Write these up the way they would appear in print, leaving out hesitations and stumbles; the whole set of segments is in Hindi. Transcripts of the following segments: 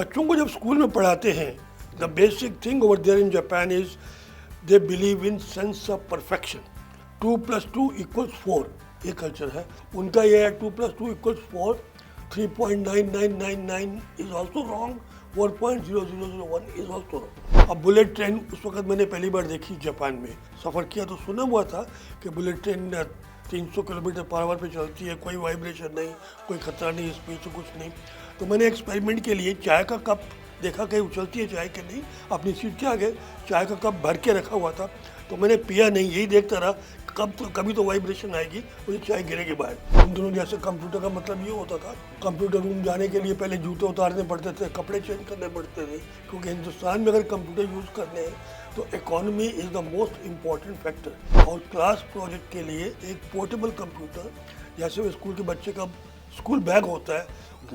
बच्चों को जब स्कूल में पढ़ाते हैं, the basic thing over there in Japan is they believe in sense of perfection. 2+2=4 ये कल्चर है उनका. ये है 2+2=4. 3.9999 is also wrong. 4.0001 is also wrong. अब बुलेट ट्रेन उस वक्त मैंने पहली बार देखी जापान में. सफ़र किया तो सुना हुआ था कि bullet train 300 kilometre per hour पे चलती है, कोई वाइब्रेशन नहीं, कोई खतरा नहीं, स्पीड से कुछ नहीं. तो मैंने एक्सपेरिमेंट के लिए चाय का कप देखा कहीं उछलती है चाय के नहीं, अपनी सीट के आगे चाय का कप भर के रखा हुआ था. तो मैंने पिया नहीं, यही देखता रहा कभी तो वाइब्रेशन आएगी और चाय गिरेगी बाहर. उन दोनों जैसे कंप्यूटर का मतलब ये होता था, कंप्यूटर रूम जाने के लिए पहले जूते उतारने पड़ते थे, कपड़े चेंज करने पड़ते थे, क्योंकि हिंदुस्तान में अगर कंप्यूटर यूज़ करने हैं तो economy is the most important factor. और क्लास प्रोजेक्ट के लिए एक पोर्टेबल कंप्यूटर, जैसे स्कूल के बच्चे का स्कूल बैग होता है,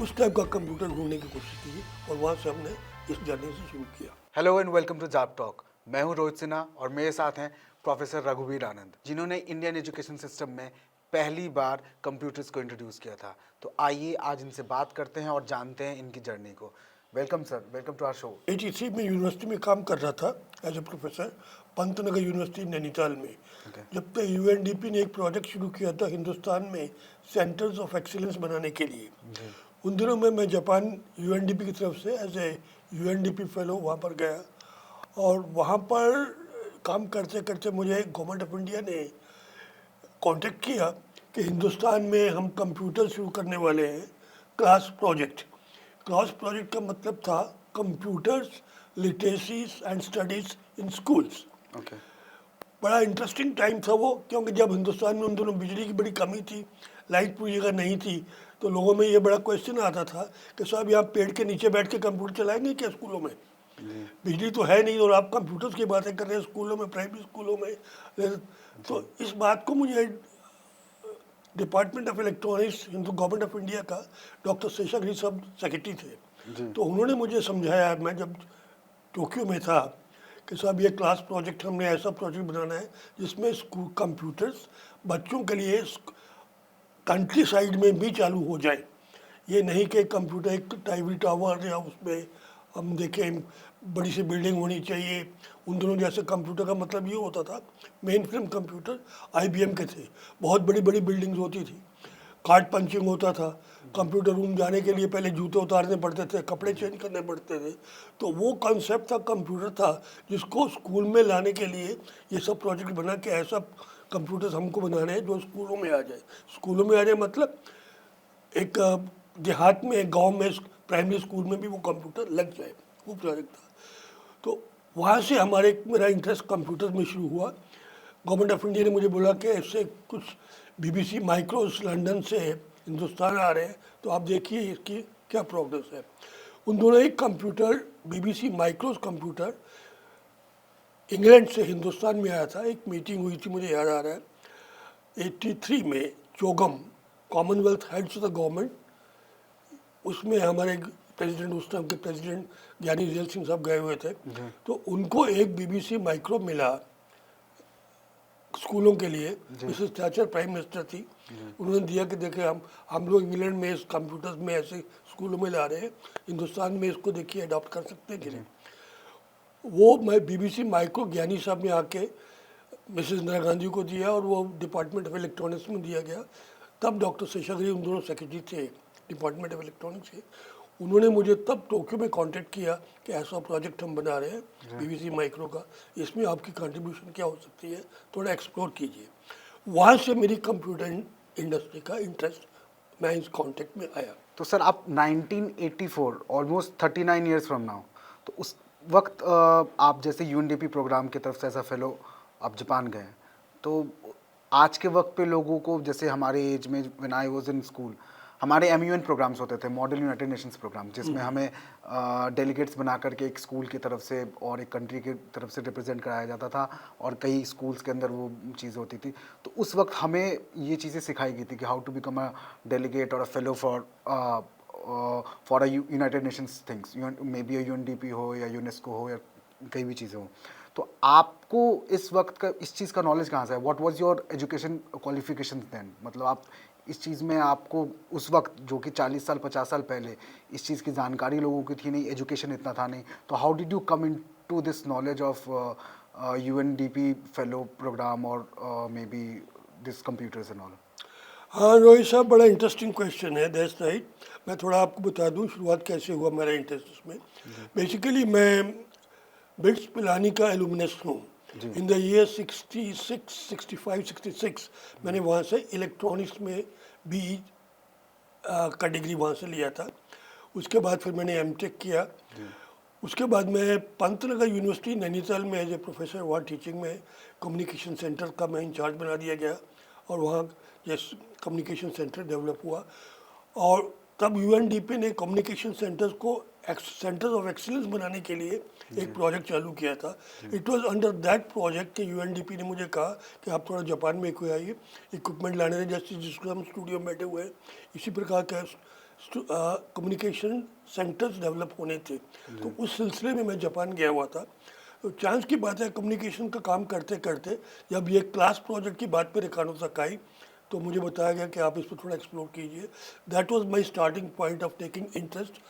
उस टाइप का कंप्यूटर ढूंढने की कोशिश की और वहाँ से हमने इस जर्नी से शुरू किया. हेलो एंड वेलकम टू जाप टॉक. मैं हूं रोहित सिन्हा और मेरे साथ हैं प्रोफेसर रघुवीर आनंद, जिन्होंने इंडियन एजुकेशन सिस्टम में पहली बार कंप्यूटर्स को इंट्रोड्यूस किया था. तो आइए आज इनसे बात करते हैं और जानते हैं इनकी जर्नी को. Welcome sir, welcome to our show. 83 में यूनिवर्सिटी में काम कर रहा था as a professor, Pantnagar university Nainital में. जब तक यूएनडीपी ने एक प्रोजेक्ट शुरू किया था हिंदुस्तान में सेंटर्स ऑफ एक्सीलेंस बनाने के लिए. उन दिनों में मैं जापान यूएनडीपी की तरफ से एज ए यूएनडीपी फेलो वहाँ पर गया और वहाँ पर काम करते करते मुझे गवर्नमेंट ऑफ इंडिया ने कांटेक्ट किया कि हिंदुस्तान में हम कंप्यूटर शुरू करने वाले हैं. Class project. क्लास प्रोजेक्ट का मतलब था computers literacies and studies in schools. बड़ा इंटरेस्टिंग टाइम था वो, क्योंकि जब हिंदुस्तान में उन दोनों बिजली की बड़ी कमी थी, लाइट पूरी जगह नहीं थी, तो लोगों में ये बड़ा क्वेश्चन आता था कि साहब यहाँ पेड़ के नीचे बैठ के कंप्यूटर चलाएंगे क्या स्कूलों में? बिजली तो है नहीं और आप कंप्यूटर्स की बातें कर रहे हैं स्कूलों में, प्राइमरी स्कूलों में. तो इस बात को मुझे department of electronics Hindu government of India का डॉक्टर शेषागिरी साहब सेक्रेटरी थे, तो उन्होंने मुझे समझाया, मैं जब टोक्यो में था, कि साहब ये क्लास प्रोजेक्ट हमने ऐसा प्रोजेक्ट बनाना है जिसमें स्कूल कंप्यूटर्स बच्चों के लिए कंट्री साइड में भी चालू हो जाए. ये नहीं कि कंप्यूटर एक टाइवरी टावर या उसमें हम देखें बड़ी सी बिल्डिंग होनी चाहिए. उन दोनों जैसे कंप्यूटर का मतलब ये होता था, मेन फ्रेम कंप्यूटर आईबीएम के थे, बहुत बड़ी बड़ी बिल्डिंग्स होती थी, कार्ड पंचिंग होता था, कंप्यूटर रूम जाने के लिए पहले जूते उतारने पड़ते थे, कपड़े चेंज करने पड़ते थे. तो वो कॉन्सेप्ट था कंप्यूटर था जिसको स्कूल में लाने के लिए ये सब प्रोजेक्ट बना के ऐसा कंप्यूटर्स हमको बनाने हैं जो स्कूलों में आ जाए. स्कूलों में आ जाए मतलब एक देहात में, एक गांव में, प्राइमरी स्कूल में भी वो कंप्यूटर लग जाए, वो प्रोजेक्ट था. तो वहाँ से मेरा इंटरेस्ट कंप्यूटर में शुरू हुआ. गवर्नमेंट ऑफ इंडिया ने मुझे बोला कि ऐसे कुछ बीबीसी माइक्रोस लंदन से हिंदुस्तान आ रहे हैं, तो आप देखिए इसकी क्या प्रोग्रेस है. उन दोनों एक कंप्यूटर बीबीसी माइक्रोस कंप्यूटर इंग्लैंड से हिंदुस्तान में आया था. एक मीटिंग हुई थी, मुझे याद आ रहा है, 83 में CHOGM, Commonwealth heads of the government, उसमें हमारे प्रेसिडेंट, उस टाइम के प्रेसिडेंट ज्ञानी जैल सिंह साहब गए हुए थे. तो उनको एक बीबीसी माइक्रो मिला स्कूलों के लिए. मिसेस थैचर प्राइम मिनिस्टर थी, उन्होंने दिया कि देखे हम लोग इंग्लैंड में इस कंप्यूटर्स में ऐसे स्कूलों में ला रहे हैं, हिंदुस्तान में इसको देखिए अडॉप्ट कर सकते हैं कि नहीं. वो मैं बीबीसी माइक्रो ज्ञानी साहब ने आके मिसेस इंदिरा गांधी को दिया और वो डिपार्टमेंट ऑफ इलेक्ट्रॉनिक्स में दिया गया. तब डॉक्टर शेषागिरी उन दोनों सेक्रेटरी थे डिपार्टमेंट ऑफ इलेक्ट्रॉनिक्स के. उन्होंने मुझे तब टोक्यो में कांटेक्ट किया कि ऐसा प्रोजेक्ट हम बना रहे हैं बीबीसी माइक्रो का, इसमें आपकी कंट्रीब्यूशन क्या हो सकती है, थोड़ा एक्सप्लोर कीजिए. वहाँ से मेरी कंप्यूटर इंडस्ट्री का इंटरेस्ट, मैं इस कांटेक्ट में आया. तो सर आप 1984, ऑलमोस्ट 39 ईयर्स फ्रॉम नाउ, तो उस वक्त आप जैसे यूएनडीपी प्रोग्राम की तरफ से एज अ फेलो आप जापान गए. तो आज के वक्त पे लोगों को, जैसे हमारे एज में when I was in school, हमारे एमयूएन प्रोग्राम्स होते थे, मॉडल यूनाइटेड नेशंस प्रोग्राम, जिसमें हमें डेलीगेट्स बना करके एक स्कूल की तरफ से और एक कंट्री की तरफ से रिप्रेजेंट कराया जाता था और कई स्कूल्स के अंदर वो चीज़ होती थी. तो उस वक्त हमें ये चीज़ें सिखाई गई थी कि how to become a delegate और a fellow for a United Nations things, maybe a UNDP हो या यूनेस्को हो या कई भी चीज़ें हों. तो आपको इस वक्त का इस चीज़ का नॉलेज कहाँ से है? What was your education qualification then? मतलब आप इस चीज़ में आपको उस वक्त जो कि 40 साल 50 साल पहले इस चीज़ की जानकारी लोगों की थी नहीं, एजुकेशन इतना था नहीं, तो how did you come into this knowledge of UNDP fellow programme और maybe this computers and all? हाँ रोहित साहब, बड़ा इंटरेस्टिंग क्वेश्चन है, दैट्स राइट। मैं थोड़ा आपको बता दूं शुरुआत कैसे हुआ मेरा इंटरेस्ट इसमें। बेसिकली मैं बिट्स पिलानी का एलुमिनस हूँ। इन द ईयर 66, 65, 66 मैंने वहाँ से इलेक्ट्रॉनिक्स में बी का डिग्री वहाँ से लिया था। उसके बाद फिर मैंने एमटेक किया। उसके बाद मैं पंतनगर यूनिवर्सिटी नैनीताल में एज ए प्रोफेसर हुआ टीचिंग में। कम्युनिकेशन सेंटर का मैं इंचार्ज बना दिया गया और वहाँ यस कम्युनिकेशन सेंटर डेवलप हुआ। और तब यूएनडीपी ने कम्युनिकेशन सेंटर्स को सेंटर्स ऑफ एक्सीलेंस बनाने के लिए एक प्रोजेक्ट चालू किया था। It was under that project कि यूएनडीपी ने मुझे कहा कि आप थोड़ा जापान में कोई आइए, इक्विपमेंट लाने थे, जैसे जिसको हम स्टूडियो में बैठे हुए हैं इसी प्रकार का कम्युनिकेशन सेंटर्स डेवलप होने थे। तो उस सिलसिले में मैं जापान गया हुआ था। तो चांस की बात है, कम्युनिकेशन का काम करते करते जब ये क्लास प्रोजेक्ट की बात पे रिकार्डो तक आई तो मुझे बताया गया कि आप इस पर थोड़ा एक्सप्लोर कीजिए। That was my starting point of taking interest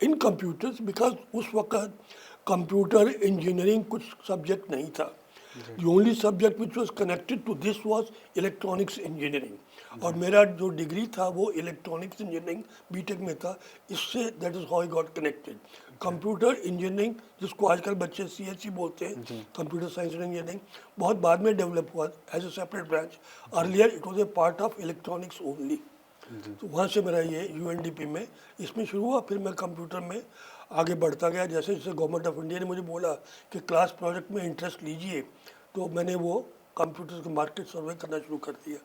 in computers, because उस वक्त कंप्यूटर इंजीनियरिंग कुछ सब्जेक्ट नहीं था। The only subject which was connected to this was electronics engineering. और मेरा जो डिग्री था वो इलेक्ट्रॉनिक्स इंजीनियरिंग बीटेक में था। इससे that is how I got connected. Computer engineering, जिसको आजकल बच्चे सीएसई बोलते हैं, कंप्यूटर साइंस एंड इंजीनियरिंग, बहुत बाद में डेवलप हुआ as a separate branch. Earlier it was a part of electronics only. तो वहाँ से मेरा ये यूएनडीपी में इसमें शुरू हुआ। फिर मैं कंप्यूटर में आगे बढ़ता गया। जैसे जैसे गवर्नमेंट ऑफ इंडिया ने मुझे बोला कि क्लास प्रोजेक्ट में इंटरेस्ट लीजिए, तो मैंने वो कंप्यूटर के मार्केट सर्वे करना शुरू कर दिया।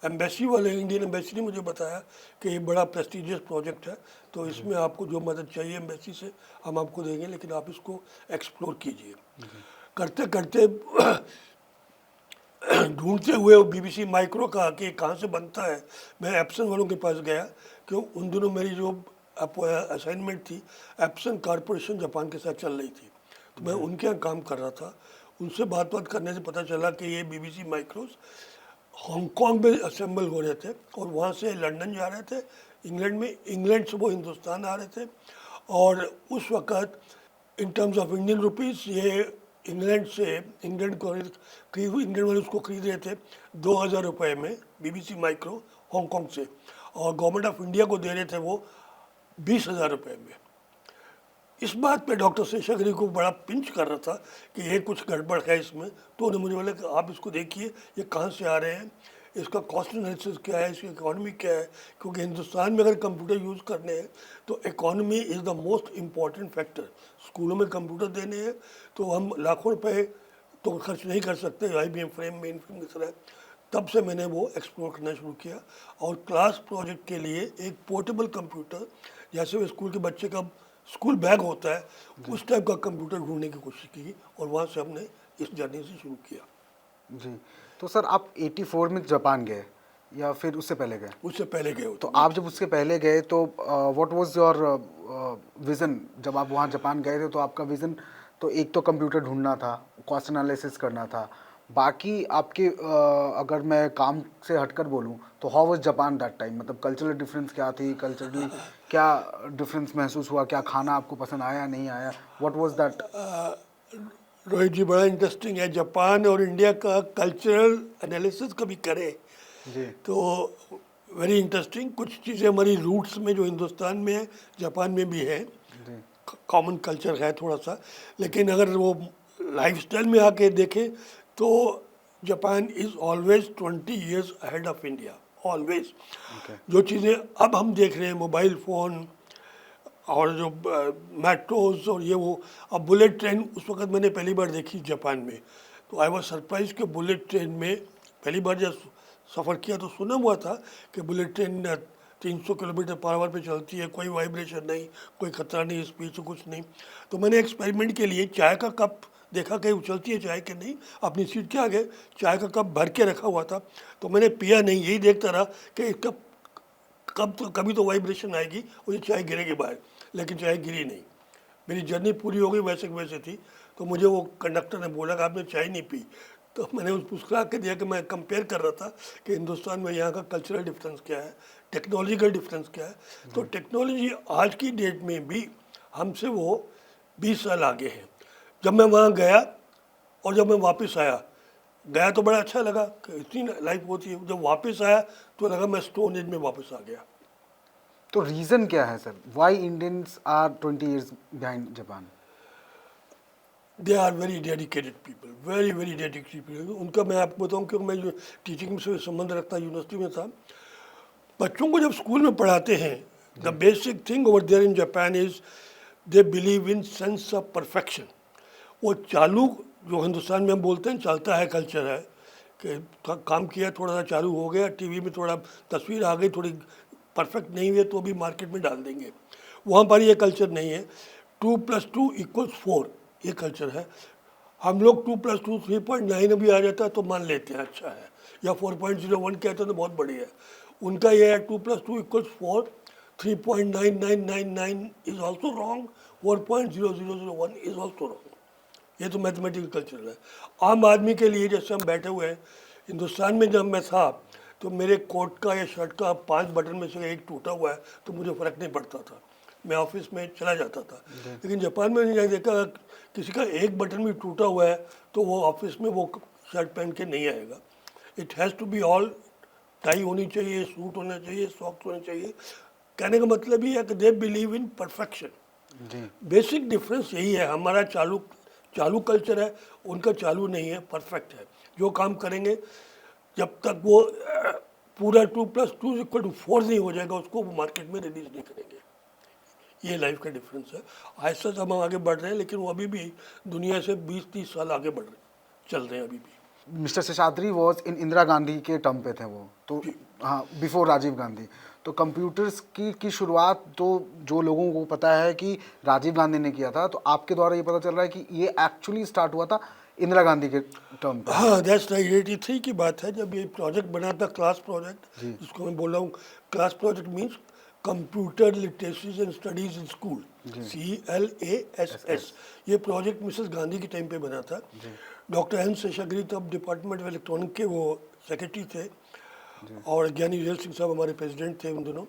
एम्बेसी वाले, इंडियन एम्बेसी ने मुझे बताया कि ये बड़ा प्रेस्टिजियस प्रोजेक्ट है, तो इसमें आपको जो मदद चाहिए एम्बेसी से हम आपको देंगे, लेकिन आप इसको एक्सप्लोर कीजिए। करते करते ढूंढते हुए वो बीबीसी माइक्रो का कि कहाँ से बनता है, मैं एप्सन वालों के पास गया। क्यों, उन दिनों मेरी जो असाइनमेंट थी एप्सन कॉरपोरेशन जापान के साथ चल रही थी, तो मैं उनके यहाँ काम कर रहा था। उनसे बात करने से पता चला कि ये बीबीसी माइक्रोस हांगकांग में असेंबल हो रहे थे और वहाँ से लंदन जा रहे थे इंग्लैंड में, इंग्लैंड से वो हिंदुस्तान आ रहे थे। और उस वक़्त in terms of Indian rupees ये इंग्लैंड से, इंग्लैंड वाले उसको खरीद रहे थे 2000 रुपये में बीबीसी माइक्रो हांगकांग से, और गवर्नमेंट ऑफ इंडिया को दे रहे थे वो 20,000 रुपये में। इस बात पे डॉक्टर शेषागिरी को बड़ा पिंच कर रहा था कि ये कुछ गड़बड़ है इसमें। तो उन्होंने मुझे बोला कि आप इसको देखिए ये कहाँ से आ रहे हैं, इसका कॉस्ट एनालिसिस क्या है, इसकी इकोनॉमी क्या है, क्योंकि हिंदुस्तान में अगर कंप्यूटर यूज़ करने हैं तो economy is the most important factor. स्कूलों में कंप्यूटर देने हैं तो हम लाखों रुपए तो खर्च नहीं कर सकते IBM फ्रेम, मेन फ्रेम की तरह। तब से मैंने वो एक्सप्लोर करना शुरू किया और क्लास प्रोजेक्ट के लिए एक पोर्टेबल कंप्यूटर, जैसे वो स्कूल के बच्चे का स्कूल बैग होता है, उस टाइप का कंप्यूटर ढूंढने की कोशिश की और वहाँ से हमने इस जर्नी से शुरू किया। जी, तो सर आप 84 में जापान गए या फिर उससे पहले गए? उससे पहले गए तो आप जब उसके पहले गए तो व्हाट वाज योर विज़न? जब आप वहाँ जापान गए थे तो आपका विज़न तो एक तो कंप्यूटर ढूंढना था, कॉस्ट एनालिसिस करना था, बाकी आपके अगर मैं काम से हटकर बोलूँ तो how was Japan that time? मतलब कल्चरल डिफरेंस क्या थी, कल्चरली क्या डिफरेंस महसूस हुआ, क्या खाना आपको पसंद आया नहीं आया, व्हाट वाज दैट? रोहित जी, बड़ा इंटरेस्टिंग है। जापान और इंडिया का कल्चरल एनालिसिस कभी करें जी तो वेरी इंटरेस्टिंग। कुछ चीज़ें हमारी रूट्स में जो हिंदुस्तान में है जापान में भी है, जी कॉमन कल्चर है थोड़ा सा। लेकिन अगर वो लाइफस्टाइल में आके देखें तो Japan is always 20 years ahead of India, always. जो चीज़ें अब हम देख रहे हैं, मोबाइल फ़ोन और जो मेट्रोज और ये वो, अब बुलेट ट्रेन उस वक्त मैंने पहली बार देखी जापान में, तो आई वॉज सरप्राइज कि बुलेट ट्रेन में पहली बार जब सफ़र किया तो सुना हुआ था कि bullet train 300 kilometre per hour पे चलती है, कोई वाइब्रेशन नहीं, कोई खतरा नहीं, स्पीड से कुछ नहीं। तो मैंने एक्सपेरिमेंट के लिए चाय का कप देखा कहीं उछलती है चाय के नहीं, अपनी सीट के आगे चाय का कप भर के रखा हुआ था, तो मैंने पिया नहीं, यही देखता रहा कि इसका कभी तो वाइब्रेशन आएगी और ये चाय गिरेगी बाहर, लेकिन चाय गिरी नहीं। मेरी जर्नी पूरी हो गई, वैसे की वैसे थी। तो मुझे वो कंडक्टर ने बोला कि आपने चाय नहीं पी, तो मैंने उस मुस्कुरा के दिया कि मैं कंपेयर कर रहा था कि हिंदुस्तान में यहाँ का कल्चरल डिफरेंस क्या है, टेक्नोलॉजिकल डिफरेंस क्या है। तो टेक्नोलॉजी आज की डेट में भी हमसे वो 20 साल आगे है। जब मैं वहाँ गया और जब मैं वापस आया, गया तो बड़ा अच्छा लगा कि इतनी लाइफ होती है, जब वापस आया तो लगा मैं स्टोन एज में वापस आ गया। तो रीज़न क्या है sir, why Indians are 20 years behind Japan? They are very dedicated people, very very dedicated people. उनका मैं आपको बताऊँ, क्योंकि मैं जो टीचिंग से संबंध रखता यूनिवर्सिटी में था, बच्चों को जब स्कूल में पढ़ाते हैं, the basic thing over there in Japan is they believe in sense of perfection. वो चालू, जो हिंदुस्तान में हम बोलते हैं चलता है कल्चर है कि काम किया, थोड़ा सा चालू हो गया, टीवी में थोड़ा तस्वीर आ गई, थोड़ी परफेक्ट नहीं हुई तो भी मार्केट में डाल देंगे। वहाँ पर ये कल्चर नहीं है। 2+2=4 ये कल्चर है। हम लोग 2+2 3.9 भी आ जाता है तो मान लेते हैं अच्छा है, या 4.01 कहते हैं तो बहुत बढ़िया है। उनका ये है 2+2=4, 3.9999 is also wrong, 4.0001 is also wrong. ये तो मैथमेटिकल कल्चर है। आम आदमी के लिए, जैसे हम बैठे हुए हैं हिंदुस्तान में, जब मैं था तो मेरे कोट का या शर्ट का 5 बटन में से एक टूटा हुआ है तो मुझे फ़र्क नहीं पड़ता था, मैं ऑफिस में चला जाता था। लेकिन जापान में मैंने देखा किसी का एक बटन भी टूटा हुआ है तो वो ऑफिस में वो शर्ट पहन के नहीं आएगा। It has to be all, tie होनी चाहिए, सूट होना चाहिए, सॉक्स होने चाहिए। कहने का मतलब ये है कि दे बिलीव इन परफेक्शन। बेसिक डिफरेंस यही है। हमारा चालू कल्चर है, उनका चालू नहीं है, परफेक्ट है। जो काम करेंगे जब तक वो पूरा 2+2=4 नहीं हो जाएगा उसको वो मार्केट में रिलीज नहीं करेंगे। ये लाइफ का डिफरेंस है। आहिस्ता से हम आगे बढ़ रहे हैं, लेकिन वो अभी भी दुनिया से 20-30 साल आगे चल रहे हैं अभी भी। Mister Seshadri was in Indira Gandhi के टर्म पे थे वो, तो हाँ, बिफोर राजीव गांधी। तो कंप्यूटर्स की शुरुआत तो जो लोगों को पता है कि राजीव गांधी ने किया था, तो आपके द्वारा ये पता चल रहा है कि ये एक्चुअली स्टार्ट हुआ था इंदिरा गांधी के टर्म पे। हाँ, दैट्स राइट। 83 की बात है जब ये प्रोजेक्ट बना था, क्लास प्रोजेक्ट, जिसको मैं बोल रहा हूँ। Class project means computer literacy and studies in school, CLASS। ये प्रोजेक्ट मिसेस गांधी के टाइम पे बना था। डॉक्टर एन शेषागिरी तब डिपार्टमेंट ऑफ इलेक्ट्रॉनिक के वो सेक्रेटरी थे, और ज्ञानी रेल सिंह साहब हमारे प्रेसिडेंट थे उन दोनों।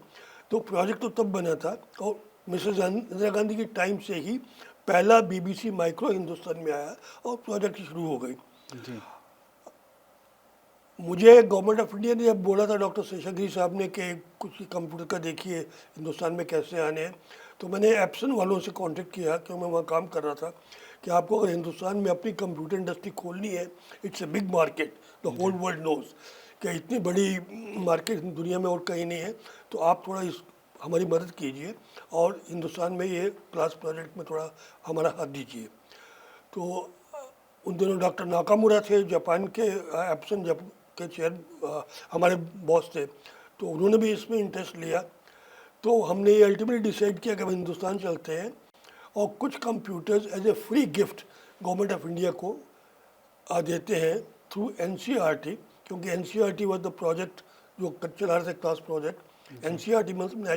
तो प्रोजेक्ट तो तब बना था, और मिसेस इंदिरा गांधी के टाइम से ही पहला BBC माइक्रो हिंदुस्तान में आया और प्रोजेक्ट शुरू हो गई। मुझे गवर्नमेंट ऑफ इंडिया ने जब बोला था डॉक्टर शेषागिरी साहब ने कि कुछ कंप्यूटर का देखिए हिंदुस्तान में कैसे आने हैं, तो मैंने एप्सन वालों से कांटेक्ट किया, क्योंकि मैं वहाँ काम कर रहा था, कि आपको अगर हिंदुस्तान में अपनी कंप्यूटर इंडस्ट्री खोलनी है, it's a big market, the whole world knows कि इतनी बड़ी मार्केट दुनिया में और कहीं नहीं है, तो आप थोड़ा हमारी मदद कीजिए और हिंदुस्तान में ये क्लास प्रोजेक्ट में थोड़ा हमारा हाथ दीजिए। तो उन दिनों डॉक्टर नाकामुरा थे जापान के, एप्सन के चेयर हमारे बॉस थे, तो उन्होंने भी इसमें इंटरेस्ट लिया। तो हमने ये अल्टीमेटली डिसाइड किया कि हम हिंदुस्तान चलते हैं और कुछ computers as a free gift government of India को देते हैं थ्रू NCERT, क्योंकि NCERT वॉज द प्रोजेक्ट जो चला रहे थे, क्लास प्रोजेक्ट। NCERT मतलब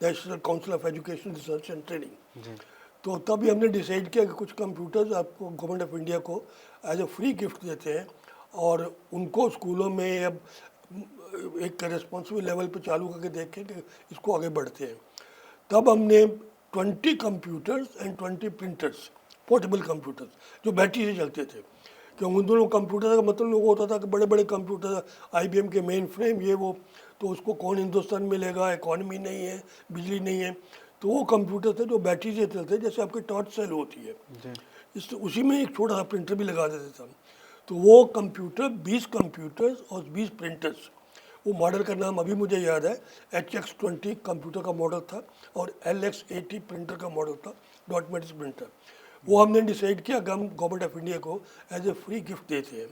national council of education research and training. तो तभी हमने डिसाइड किया कि कुछ कंप्यूटर्स आपको गवर्नमेंट ऑफ इंडिया को एज ए फ्री गिफ्ट देते हैं, और उनको स्कूलों में अब एक रिस्पॉन्सिबल लेवल पे चालू करके देखें कि इसको आगे बढ़ते हैं। तब हमने 20 computers and 20 printers, portable computers जो बैटरी से चलते थे, क्योंकि उन दोनों कंप्यूटर का मतलब लोग होता था कि बड़े बड़े कंप्यूटर, IBM के मेन फ्रेम ये वो, तो उसको कौन हिंदुस्तान में लेगा, इकॉनमी नहीं है, बिजली नहीं है। तो वो कंप्यूटर थे जो बैटरी से चलते, जैसे आपकी टॉर्च सेल होती है, उसी में एक छोटा सा प्रिंटर भी लगा देते थे हम। तो वो कंप्यूटर 20 कंप्यूटर्स और 20 प्रिंटर्स, वो मॉडल का नाम अभी मुझे याद है, HX20 कंप्यूटर का मॉडल था और LX80 प्रिंटर का मॉडल था, डॉट मैट्रिक्स प्रिंटर। वो हमने डिसाइड किया कि हम गवर्नमेंट ऑफ इंडिया को एज ए फ्री गिफ्ट देते हैं।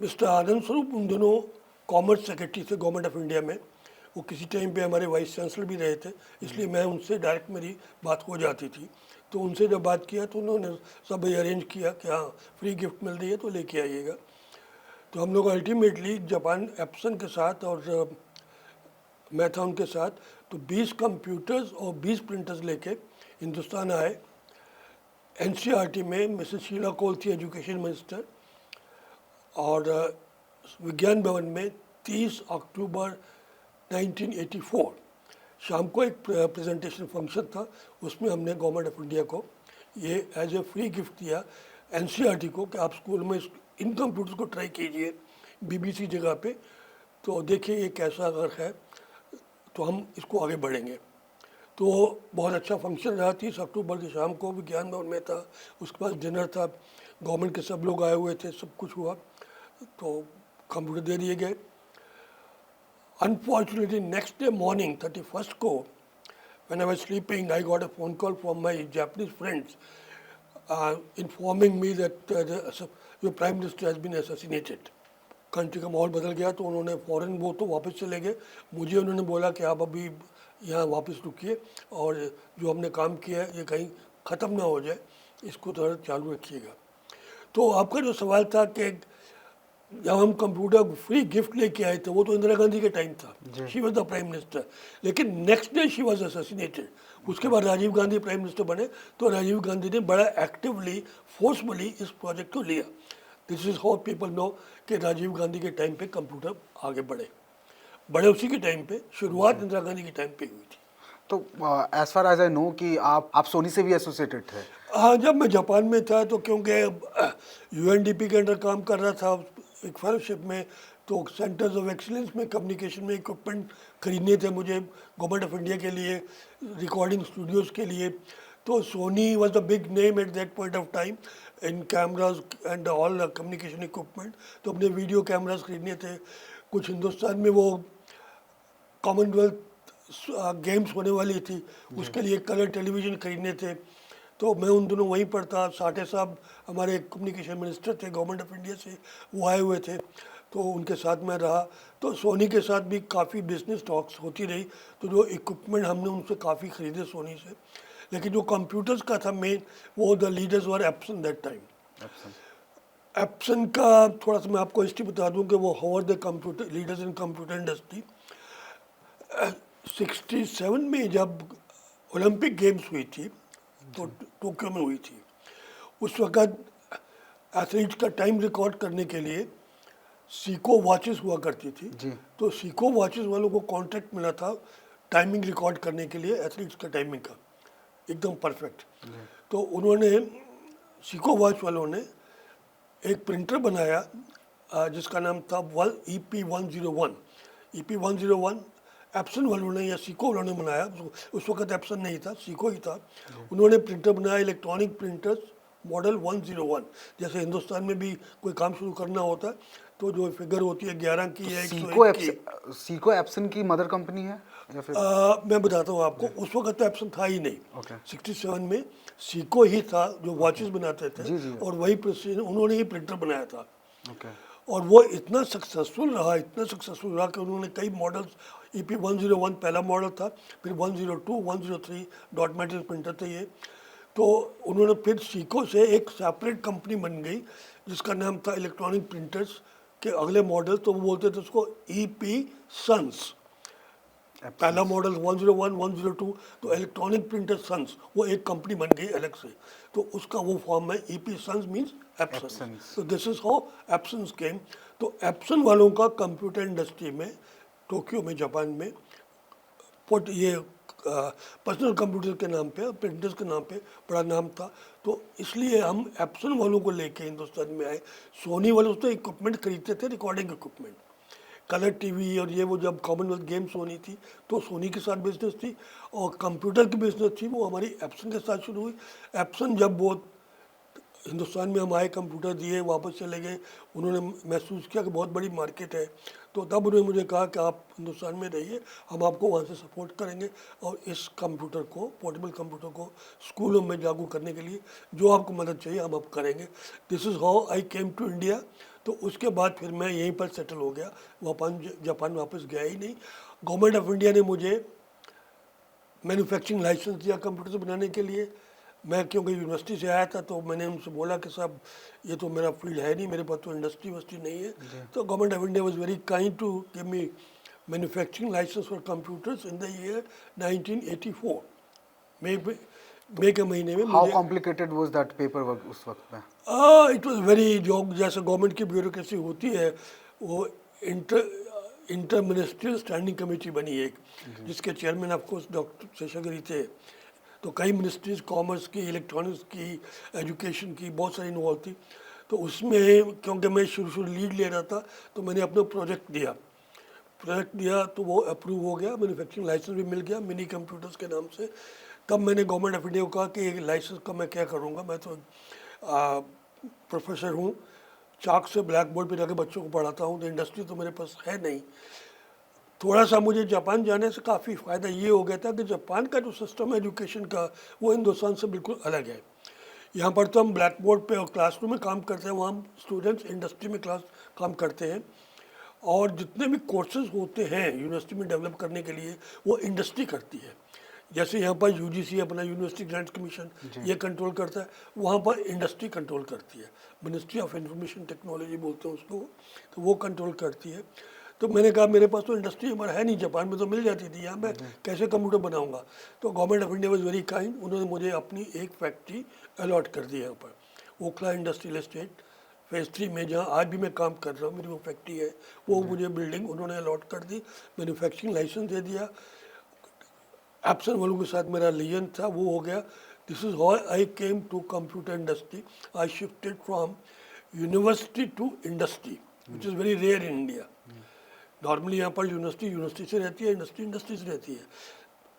मिस्टर आनंद स्वरूप उन दोनों कॉमर्स सेक्रेटरी थे गवर्नमेंट ऑफ इंडिया में, वो किसी टाइम पे हमारे वाइस चांसलर भी रहे थे, इसलिए मैं उनसे डायरेक्ट मेरी बात हो जाती थी। तो उनसे जब बात किया तो उन्होंने सब अरेंज किया कि हाँ फ्री गिफ्ट मिल रही है तो लेके आइएगा। तो हम लोग अल्टीमेटली जापान एप्सन के साथ और मैं था उनके साथ, तो 20 कंप्यूटर्स और 20 प्रिंटर्स लेके हिंदुस्तान आए। NCERT में मिसेस शीला कौल थी एजुकेशन मिनिस्टर, और विज्ञान भवन में 30 अक्टूबर 1984 शाम को एक प्रेजेंटेशन फंक्शन था, उसमें हमने गवर्नमेंट ऑफ इंडिया को ये एज ए फ्री गिफ्ट दिया एनसीईआरटी को कि आप स्कूल में इन कंप्यूटर्स को ट्राई कीजिए बीबीसी जगह पे, तो देखिए ये कैसा अगर है तो हम इसको आगे बढ़ेंगे। तो बहुत अच्छा फंक्शन रहा। 30 अक्टूबर की शाम को विज्ञान भवन में था, उसके बाद डिनर था, गवर्नमेंट के सब लोग आए हुए थे, सब कुछ हुआ, तो कंप्यूटर दे दिए गए। Unfortunately, next day morning, 31st को, when I was sleeping, I got a phone call from my Japanese friends informing me that your prime minister has been assassinated. Country का माहौल बदल गया, तो उन्होंने फॉरेन वो तो वापस चले गए, मुझे उन्होंने बोला कि आप अभी यहाँ वापस रुकिए और जो हमने काम किया है ये कहीं ख़त्म ना हो जाए, इसको थोड़ा चालू रखिएगा। तो आपका जो सवाल था कि जब हम कंप्यूटर फ्री गिफ्ट लेके आए थे वो तो इंदिरा गांधी के टाइम था, she was the prime minister, लेकिन next day she was assassinated. उसके बाद राजीव गांधी प्राइम मिनिस्टर बने, तो राजीव गांधी ने बड़ा एक्टिवली फोर्सफुली इस प्रोजेक्ट को लिया। This is how people know कि राजीव गांधी के टाइम पे कंप्यूटर आगे बढ़े उसी के टाइम पे, शुरुआत इंदिरा गांधी के टाइम पे हुई थी। तो as far as I know कि आप सोनी से भी एसोसिएटेड थे। हाँ, जब मैं जापान में था तो क्योंकि यूएनडीपी के अंडर काम कर रहा था एक फेलोशिप में, तो सेंटर्स ऑफ एक्सीलेंस में कम्युनिकेशन में इक्विपमेंट खरीदने थे मुझे गवर्नमेंट ऑफ इंडिया के लिए, रिकॉर्डिंग स्टूडियोज़ के लिए। तो Sony was the big name at that point of time in cameras and all communication equipment. तो अपने वीडियो कैमराज खरीदने थे। कुछ हिंदुस्तान में वो कॉमनवेल्थ गेम्स होने वाली थी, उसके लिए कलर टेलीविज़न खरीदने थे, तो मैं उन दिनों वहीं पर था। साठे साहब हमारे कम्युनिकेशन मिनिस्टर थे गवर्नमेंट ऑफ इंडिया से, वो आए हुए थे, तो उनके साथ मैं रहा। तो सोनी के साथ भी काफ़ी बिजनेस टॉक्स होती रही, तो जो इक्विपमेंट हमने उनसे काफ़ी ख़रीदे सोनी से। लेकिन जो कंप्यूटर्स का था मेन, वो the leaders were Epson that time. Epson का थोड़ा सा मैं आपको हिस्ट्री बता दूं कि वो who were the computer leaders in computer industry. 67 में जब ओलंपिक गेम्स हुई थी तो टोक्यो में हुई थी, उस वक़्त एथलीट्स का टाइम रिकॉर्ड करने के लिए सीको वॉचेस हुआ करती थी। तो सीको वॉचेस वालों को कॉन्ट्रैक्ट मिला था टाइमिंग रिकॉर्ड करने के लिए, एथलीट्स का टाइमिंग का एकदम परफेक्ट। तो उन्होंने सीको वॉच वालों ने एक प्रिंटर बनाया जिसका नाम था EP101। EP101 एप्सन वालों ने या सीको वालों ने बनाया, उस वक्त एप्सन नहीं था, सीको ही था। उन्होंने प्रिंटर बनाया, इलेक्ट्रॉनिक प्रिंटर्स मॉडल 101। जैसे हिंदुस्तान में भी कोई काम शुरू करना होता है तो जो फिगर होती है 11 की या 101 की। सीको एप्सन की मदर कंपनी है या फिर? मैं बताता हूँ आपको, उस वक्त तो एप्सन था ही नहीं। 67 में सीको ही था जो वॉचेस बनाते थे, और वही उन्होंने ही प्रिंटर बनाया था। और वो इतना सक्सेसफुल रहा कि उन्होंने कई मॉडल्स, EP101 पहला मॉडल था, फिर 102, 103 डॉट मेट्रिक प्रिंटर थे ये। तो उन्होंने फिर सीको से एक सेपरेट कंपनी बन गई जिसका नाम था इलेक्ट्रॉनिक प्रिंटर्स के अगले मॉडल, तो वो बोलते थे उसको EP सन्स। पहला मॉडल 101, 102, तो इलेक्ट्रॉनिक प्रिंटर सन्स, वो एक कंपनी बन गई अलग से, तो उसका वो फॉर्म है EP सन्स मीन्स एप्सन। तो दिस इज हाउ एप्सन केम। तो एप्सन वालों का कंप्यूटर इंडस्ट्री में टोक्यो में जापान में ये पर्सनल कंप्यूटर के नाम पे, प्रिंटर्स के नाम पे बड़ा नाम था। तो इसलिए हम एप्सन वालों को लेके हिंदुस्तान में आए। सोनी वाले तो इक्विपमेंट खरीदते थे, रिकॉर्डिंग इक्विपमेंट, कलर टीवी और ये वो। जब कॉमनवेल्थ गेम्स होनी थी तो सोनी के साथ बिजनेस थी, और कंप्यूटर की बिजनेस थी वो हमारी एप्सन के साथ शुरू हुई। एप्सन जब वो हिंदुस्तान में हम आए, कंप्यूटर दिए, वापस चले गए, उन्होंने महसूस किया कि बहुत बड़ी मार्केट है, तो तब उन्होंने मुझे कहा कि आप हिंदुस्तान में रहिए, हम आपको वहाँ से सपोर्ट करेंगे, और इस कंप्यूटर को, पोर्टेबल कंप्यूटर को स्कूलों में लागू करने के लिए जो आपको मदद चाहिए हम आप करेंगे। This is how I came to India. तो उसके बाद फिर मैं यहीं पर सेटल हो गया, जापान वापस गया ही नहीं। गवर्नमेंट ऑफ इंडिया ने मुझे मैन्युफैक्चरिंग लाइसेंस दिया कंप्यूटर बनाने के लिए। मैं क्योंकि यूनिवर्सिटी से आया था तो मैंने उनसे बोला कि साहब ये तो मेरा फील्ड है नहीं, मेरे पास तो इंडस्ट्री नहीं है। तो government of India was very kind to give me manufacturing license for computers in the year 1984। मई के महीने में हाउ मुझे complicated was that paper work उस वक्त में? इट वाज वेरी, जो जैसे गवर्नमेंट की ब्यूरोक्रेसी होती है, वो इंटर मिनिस्ट्रियल स्टैंडिंग कमेटी बनी एक, जिसके chairman of course doctor Seshagiri थे। तो कई मिनिस्ट्रीज, कॉमर्स की, इलेक्ट्रॉनिक्स की, एजुकेशन की, बहुत सारी इन्वॉल्व थी। तो उसमें क्योंकि मैं शुरू शुरू लीड ले रहा था, तो मैंने अपना प्रोजेक्ट दिया तो वो अप्रूव हो गया, मैन्युफैक्चरिंग लाइसेंस भी मिल गया मिनी कंप्यूटर्स के नाम से। तब मैंने गवर्नमेंट ऑफ इंडिया को कहा कि ये लाइसेंस का मैं क्या करूँगा, मैं तो प्रोफेसर हूँ, चाक से ब्लैक बोर्ड पे जाके बच्चों को पढ़ाता हूँ, तो इंडस्ट्री तो मेरे पास है नहीं। थोड़ा सा मुझे जापान जाने से काफ़ी फ़ायदा ये हो गया था कि जापान का जो सिस्टम है एजुकेशन का, वो हिंदुस्तान से बिल्कुल अलग है। यहाँ पर तो हम ब्लैक बोर्ड पे और क्लासरूम में काम करते हैं, वहाँ हम स्टूडेंट्स इंडस्ट्री में काम करते हैं। और जितने भी कोर्सेज होते हैं यूनिवर्सिटी में डेवलप करने के लिए, वो इंडस्ट्री करती है। जैसे यहाँ पर यूजीसी अपना यूनिवर्सिटी ग्रांट्स कमीशन ये कंट्रोल करता है, वहाँ पर इंडस्ट्री कंट्रोल करती है, मिनिस्ट्री ऑफ इंफॉर्मेशन टेक्नोलॉजी बोलते हैं उसको, तो वो कंट्रोल करती है। तो मैंने कहा मेरे पास तो इंडस्ट्री हमारा है नहीं, जापान में तो मिल जाती थी, यहाँ मैं कैसे कंप्यूटर बनाऊँगा। तो government of India was very kind, उन्होंने मुझे अपनी एक फैक्ट्री अलॉट कर दी यहाँ पर, ओखला इंडस्ट्रियल एस्टेट फेज़ 3 में, जहाँ आज भी मैं काम कर रहा हूँ, मेरी वो फैक्ट्री है। वो मुझे बिल्डिंग उन्होंने अलॉट कर दी, मैन्युफैक्चरिंग लाइसेंस दे दिया, एप्सन वालों के साथ मेरा लियन था, वो हो गया। This is how I came to computer industry. I shifted from university to industry, which is very rare in India. Normally यहाँ पर यूनिवर्सिटी से रहती है, इंडस्ट्री से रहती है।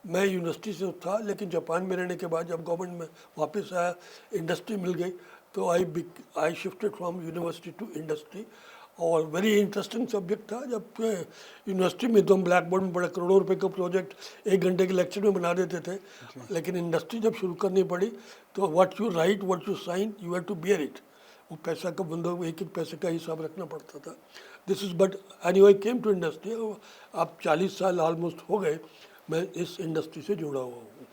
मैं यूनिवर्सिटी से था, लेकिन जापान में रहने के बाद जब गवर्नमेंट में वापस आया, इंडस्ट्री मिल गई, तो I shifted from university to industry. और वेरी इंटरेस्टिंग सब्जेक्ट था। जब यूनिवर्सिटी में तो हम ब्लैक बोर्ड में बड़े करोड़ों रुपए का प्रोजेक्ट 1 घंटे के लेक्चर में बना देते थे, लेकिन इंडस्ट्री जब शुरू करनी पड़ी, तो what you write, what you sign, you have to bear it. वो पैसा का बंदों को एक एक पैसे का हिसाब रखना पड़ता था। This is but anyway came to industry. अब 40 साल ऑलमोस्ट हो गए मैं इस इंडस्ट्री से जुड़ा हुआ हूँ।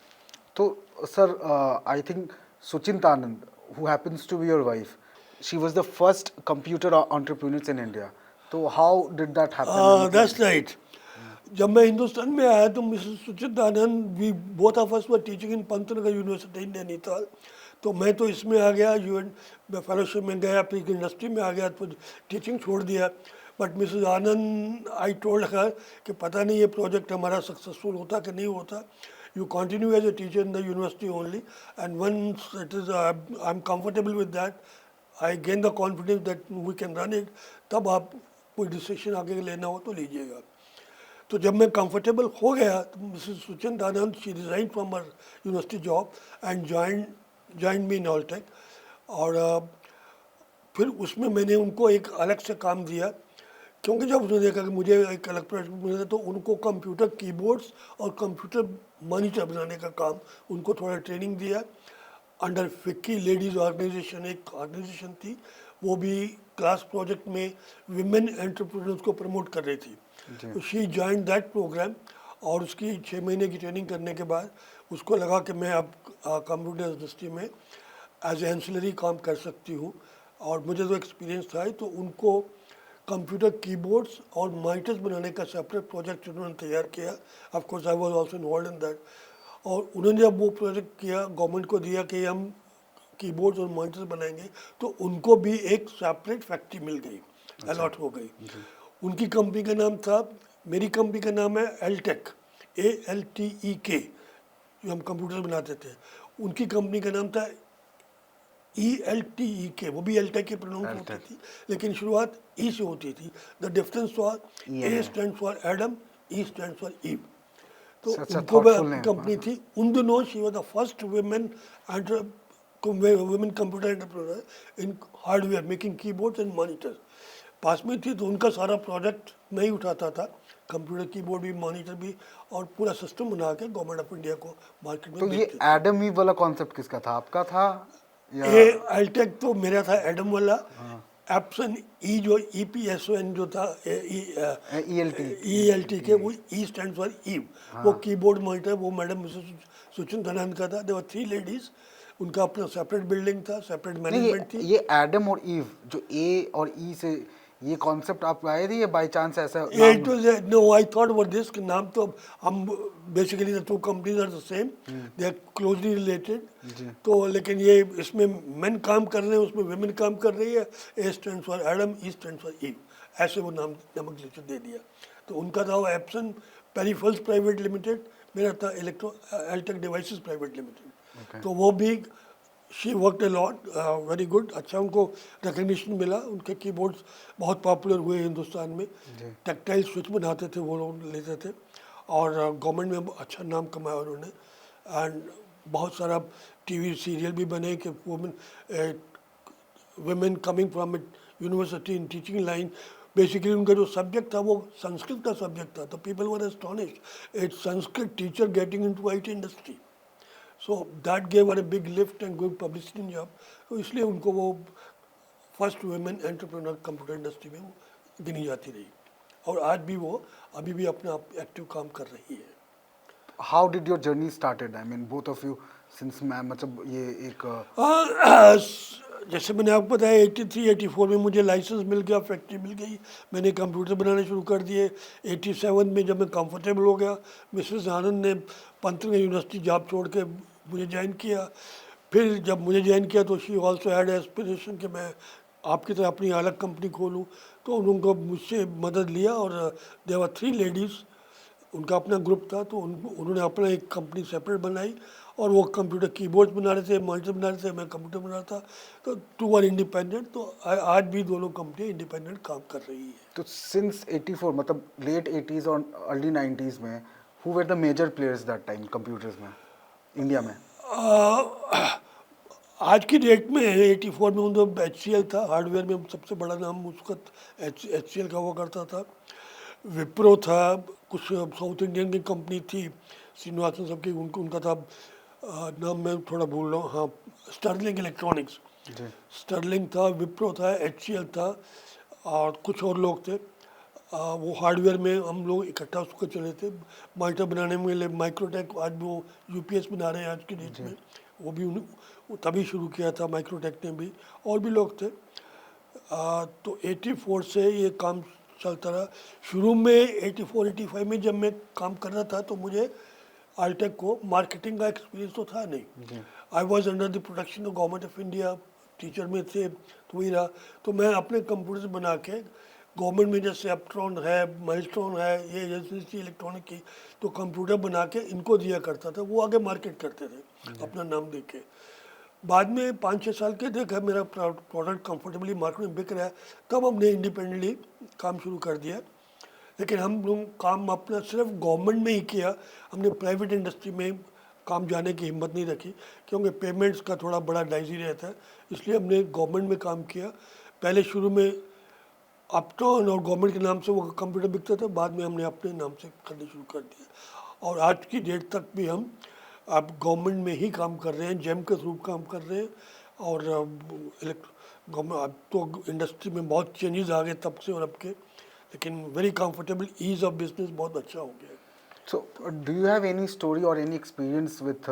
तो sir, I think Suchinta Anand, who happens to be your wife, she was the first computer entrepreneur in India. So how did that happen? That's right. जब मैं हिंदुस्तान में आया तो Mrs Suchit Anand, we both of us were teaching in Pantnagar university in Nainital. तो मैं तो इसमें आ गया, यूएन फेलोशिप में गया, फिर इंडस्ट्री में आ गया, तो टीचिंग छोड़ दिया। But Mrs Anand, I told her कि पता नहीं ये प्रोजेक्ट हमारा सक्सेसफुल होता कि नहीं होता, you continue as a teacher in the university only, and once it is I'm comfortable with that, I gain the confidence that we can run it, तब आप कोई डिसीजन आगे लेना हो तो लीजिएगा। तो जब मैं कंफर्टेबल हो गया, तो Mrs Suchint Anand, she resign from her university job and join me in Altech. और फिर उसमें मैंने उनको एक अलग से काम दिया, क्योंकि जब उन्होंने देखा कि मुझे एक अलग प्रोजेक्ट मिला, तो उनको कंप्यूटर कीबोर्ड्स और कंप्यूटर मॉनिटर बनाने का काम, उनको थोड़ा ट्रेनिंग दिया। अंडर फिक्की लेडीज़ ऑर्गेनाइजेशन एक ऑर्गेनाइजेशन थी, वो भी क्लास प्रोजेक्ट में विमेन एंटरप्रेन्योर्स को प्रमोट कर रही थी। तो शी जॉइन दैट प्रोग्राम, और उसकी 6 महीने की ट्रेनिंग करने के बाद उसको लगा कि मैं अब कंप्यूटर इंडस्ट्री में एज एंसिलरी काम कर सकती हूँ, और मुझे तो एक्सपीरियंस था ही। तो उनको कंप्यूटर कीबोर्ड्स और मॉनिटर्स बनाने का सेपरेट प्रोजेक्ट उन्होंने तैयार किया। Of course I was also involved in that. और उन्होंने जब वो प्रोजेक्ट किया, गवर्नमेंट को दिया कि हम कीबोर्ड्स और मॉनिटर्स बनाएंगे, तो उनको भी एक सेपरेट फैक्ट्री मिल गई, अलॉट हो गई। उनकी कंपनी का नाम था, मेरी कंपनी का नाम है एलटेक, ALTEK, जो हम कंप्यूटर बनाते थे। उनकी कंपनी का नाम था ELTEK, वो भी एलटेक की प्रोनाउंस होती थी, लेकिन शुरुआत ई से होती थी। The difference was A stand for Adam, E stand for Eve. तो उनको कंपनी थी उन दिनों। She was the first women computer entrepreneur in hardware, making keyboards and monitors. पास में थी, तो उनका सारा प्रोजेक्ट मैं ही उठाता था, कंप्यूटर कीबोर्ड भी, मॉनिटर भी, और पूरा सिस्टम बना के गवर्नमेंट ऑफ इंडिया को मार्केट में। तो ये एडम ईव वाला कॉन्सेप्ट किसका था, आपका था? एलटेक तो मेरा था, एडम वाला। एप्सन ई जो EPSON जो था, ELTK, वो ई स्टैंड फॉर ईव। वो कीबोर्ड मॉनिटर वो मैडम मिसेस सुचिंता आनंद का था। देवर 3 लेडीज, उनका अपना सेपरेट बिल्डिंग था, सेपरेट मैनेजमेंट थी। ये एडम और ईव, जो ए और ई से ये कॉन्सेप्ट आप आए थे या बाय चांस ऐसा Yeah, it was no. I thought about this कि नाम तो हम basically the two companies are the same. They are closely related. तो लेकिन ये इसमें men काम कर रहे हैं, उसमें women काम कर रही है. A stands for Adam, E stands for Eve. ऐसे वो नाम नमक दे दिया. तो उनका था वो Epson Peripherals Private Limited, मेरा था Altec Devices Private Limited. तो वो भी she worked a lot, very good. अच्छा उनको रिकग्निशन मिला, उनके कीबोर्ड्स बहुत पॉपुलर हुए हिंदुस्तान में. टेक्टाइल स्विच बनाते थे वो लोग, लेते थे, और गवर्नमेंट में अच्छा नाम कमाया उन्होंने. एंड बहुत सारा टीवी सीरियल भी बने कि women coming from university in teaching line. Basically उनका जो सब्जेक्ट था वो संस्कृत का सब्जेक्ट था. तो people were astonished it's Sanskrit teacher getting into IT industry. So that gave a big lift and good publicity job. तो इसलिए उनको वो first women entrepreneur computer industry में गिनी जाती रही. और आज भी वो अभी भी अपना एक्टिव काम कर रही है. How did your journey started, I mean both of you, since मैं मतलब ये एक जैसे मैंने आपको बताया 83-84 में मुझे लाइसेंस मिल गया, फैक्ट्री मिल गई, मैंने कंप्यूटर बनाने शुरू कर दिए. 87 में जब मैं कंफर्टेबल हो गया, मिसेस आनंद ने पंतनगर यूनिवर्सिटी जॉब छोड़ के मुझे ज्वाइन किया. फिर जब मुझे ज्वाइन किया तो शी ऑल्सो हैड एस्पिरेशन कि मैं आपकी तरह अपनी अलग कंपनी खोलूँ. तो उनको मुझसे मदद लिया और देयर वर 3 लेडीज़. उनका अपना ग्रुप था, तो उन्होंने अपना एक कंपनी सेपरेट बनाई. और वो कंप्यूटर कीबोर्ड्स बना रहे थे, मॉनिटर बना रहे थे, मैं कंप्यूटर बना रहा था. तो 2 वर इंडिपेंडेंट. तो आज भी दोनों कंपनी इंडिपेंडेंट काम कर रही है. तो सिंस 84 मतलब लेट 80s और अर्ली 90s में who were the major players that time computers में इंडिया में? आज की डेट में 84 में उनको HCL था, हार्डवेयर में सबसे बड़ा नाम उसका HCL का हुआ करता था. विप्रो था, कुछ साउथ इंडियन की कंपनी थी श्रीनिवासन सबकी, उनका था नाम मैं थोड़ा भूल रहा हूँ. हाँ, स्टर्लिंग इलेक्ट्रॉनिक्स. स्टर्लिंग था, विप्रो था, HCL था, और कुछ और लोग थे. वो हार्डवेयर में हम लोग इकट्ठा उसको चले थे. मॉनिटर बनाने में ले माइक्रोटेक, आज भी वो UPS बना रहे हैं आज की डेट में. वो भी वो तभी शुरू किया था माइक्रोटेक ने भी, और भी लोग थे. तो 84 से ये काम चलता रहा. शुरू में 84-85 में जब मैं काम कर रहा था तो मुझे आल्टेक को मार्केटिंग का एक्सपीरियंस तो था नहीं. I was under the protection of government of India, teacher में थे तो वही रहा. तो मैं अपने कंप्यूटर्स बना के गवर्नमेंट में, जैसे अपट्रॉन है, माइलस्टोन है, ये एजेंसी इलेक्ट्रॉनिक की, तो कंप्यूटर बना के इनको दिया करता था. वो आगे मार्केट करते थे अपना नाम दे के. बाद में 5-6 साल के देखा मेरा प्रोडक्ट कंफर्टेबली मार्केट में बिक रहा है, तब हमने इंडिपेंडेंटली काम शुरू कर दिया. लेकिन हम लोग काम अपना सिर्फ गवर्नमेंट में ही किया. हमने प्राइवेट इंडस्ट्री में काम जाने की हिम्मत नहीं रखी, क्योंकि पेमेंट्स का थोड़ा बड़ा डाइजी रहता है. इसलिए हमने गवर्नमेंट में काम किया. पहले शुरू में अपटॉन और गवर्नमेंट के नाम से वो कंप्यूटर बिकते थे, बाद में हमने अपने नाम से करने शुरू कर दिया. और आज की डेट तक भी हम अब गवर्नमेंट में ही काम कर रहे हैं, जेम के थ्रू काम कर रहे हैं. और गवर्नमेंट अब तो इंडस्ट्री में बहुत चेंजेस आ गए तब से और अब के, लेकिन very comfortable, ease of business बहुत अच्छा हो गया है. So do you have any story और एनी एक्सपीरियंस विथ